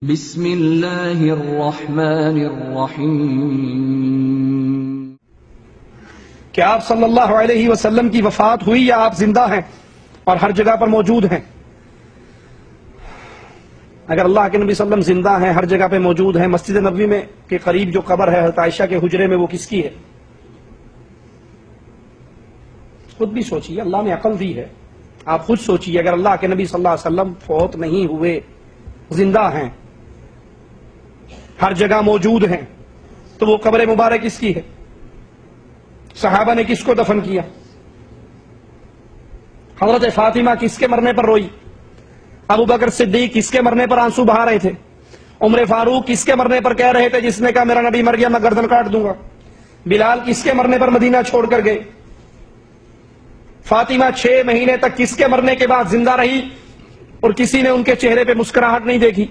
بسم اللہ الرحمن الرحیم۔ کہ آپ صلی اللہ علیہ وسلم کی وفات ہوئی یا آپ زندہ ہیں اور ہر جگہ پر موجود ہیں؟ اگر اللہ کے نبی صلی اللہ علیہ وسلم زندہ ہیں، ہر جگہ پہ موجود ہیں، مسجد نبوی میں کے قریب جو قبر ہے حضرت عائشہ کے حجرے میں، وہ کس کی ہے؟ خود بھی سوچئے، اللہ نے عقل دی ہے، آپ خود سوچئے، اگر اللہ کے نبی صلی اللہ علیہ وسلم فوت نہیں ہوئے، زندہ ہیں، ہر جگہ موجود ہیں، تو وہ قبر مبارک کس کی ہے؟ صحابہ نے کس کو دفن کیا؟ حضرت فاطمہ کس کے مرنے پر روئی؟ ابو بکر صدیق کس کے مرنے پر آنسو بہا رہے تھے؟ عمر فاروق کس کے مرنے پر کہہ رہے تھے جس نے کہا میرا نبی مر گیا میں گردن کاٹ دوں گا؟ بلال کس کے مرنے پر مدینہ چھوڑ کر گئے؟ فاطمہ 6 مہینے تک کس کے مرنے کے بعد زندہ رہی اور کسی نے ان کے چہرے پہ مسکراہٹ نہیں دیکھی؟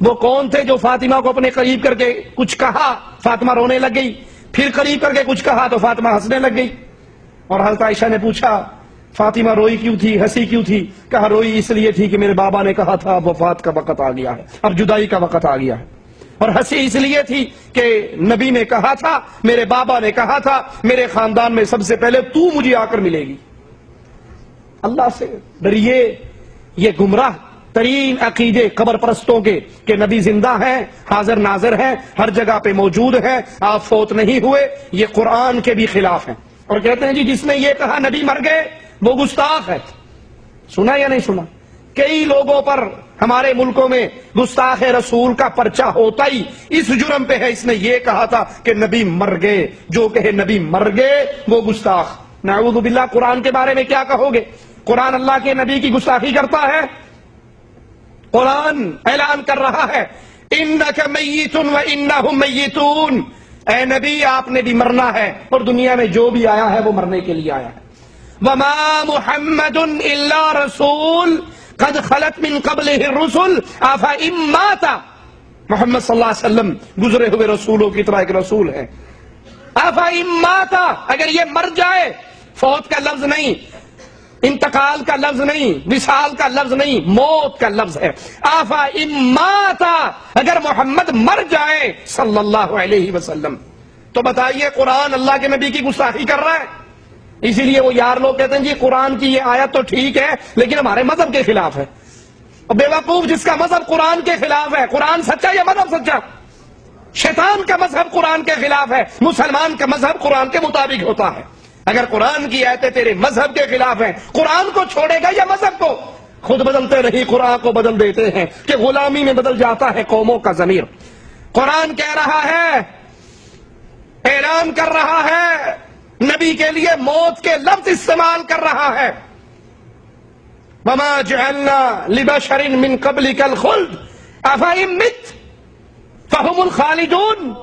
وہ کون تھے جو فاطمہ کو اپنے قریب کر کے کچھ کہا، فاطمہ رونے لگ گئی، پھر قریب کر کے کچھ کہا تو فاطمہ ہنسنے لگ گئی؟ اور حضرت عائشہ نے پوچھا فاطمہ روئی کیوں تھی، ہنسی کیوں تھی؟ کہا روئی اس لیے تھی کہ میرے بابا نے کہا تھا اب وفات کا وقت آ گیا ہے، اب جدائی کا وقت آ گیا ہے، اور ہنسی اس لیے تھی کہ نبی نے کہا تھا، میرے بابا نے کہا تھا میرے خاندان میں سب سے پہلے تو مجھے آ کر ملے گی۔ اللہ سے ڈریے، یہ گمراہ ترین عقیدے قبر پرستوں کے کہ نبی زندہ ہیں، حاضر ناظر ہیں، ہر جگہ پہ موجود ہیں، آپ فوت نہیں ہوئے، یہ قرآن کے بھی خلاف ہیں۔ اور کہتے ہیں جی جس نے یہ کہا نبی مر گئے وہ گستاخ ہے۔ سنا یا نہیں سنا؟ کئی لوگوں پر ہمارے ملکوں میں گستاخ رسول کا پرچہ ہوتا ہی اس جرم پہ ہے، اس نے یہ کہا تھا کہ نبی مر گئے، جو کہے نبی مر گئے وہ گستاخ۔ نعوذ باللہ، قرآن کے بارے میں کیا کہو گے؟ قرآن اللہ کے نبی کی گستاخی کرتا ہے؟ قرآن اعلان کر رہا ہے انک میت و انہم میتون، اے نبی آپ نے بھی مرنا ہے اور دنیا میں جو بھی آیا ہے وہ مرنے کے لیے آیا ہے۔ وما محمد الا رسول قد خلت من قبلہ الرسل افإن مات، محمد صلی اللہ علیہ وسلم گزرے ہوئے رسولوں کی طرح ایک رسول ہے۔ افإن مات، اگر یہ مر جائے، فوت کا لفظ نہیں، انتقال کا لفظ نہیں، وصال کا لفظ نہیں، موت کا لفظ ہے۔ افإن مات، اگر محمد مر جائے صلی اللہ علیہ وسلم، تو بتائیے قرآن اللہ کے نبی کی گستاخی کر رہا ہے؟ اسی لیے وہ یار لوگ کہتے ہیں جی قرآن کی یہ آیت تو ٹھیک ہے لیکن ہمارے مذہب کے خلاف ہے۔ اور بے وقوف، جس کا مذہب قرآن کے خلاف ہے، قرآن سچا یا مذہب سچا؟ شیطان کا مذہب قرآن کے خلاف ہے، مسلمان کا مذہب قرآن کے مطابق ہوتا ہے۔ اگر قرآن کی آیتیں تیرے مذہب کے خلاف ہیں، قرآن کو چھوڑے گا یا مذہب کو؟ خود بدلتے رہی قرآن کو بدل دیتے ہیں کہ غلامی میں بدل جاتا ہے قوموں کا ضمیر۔ قرآن کہہ رہا ہے، اعلان کر رہا ہے، نبی کے لیے موت کے لفظ استعمال کر رہا ہے۔ وما جعلنا لبشر من قبلك الخلد افإن مت فهم الخالدون۔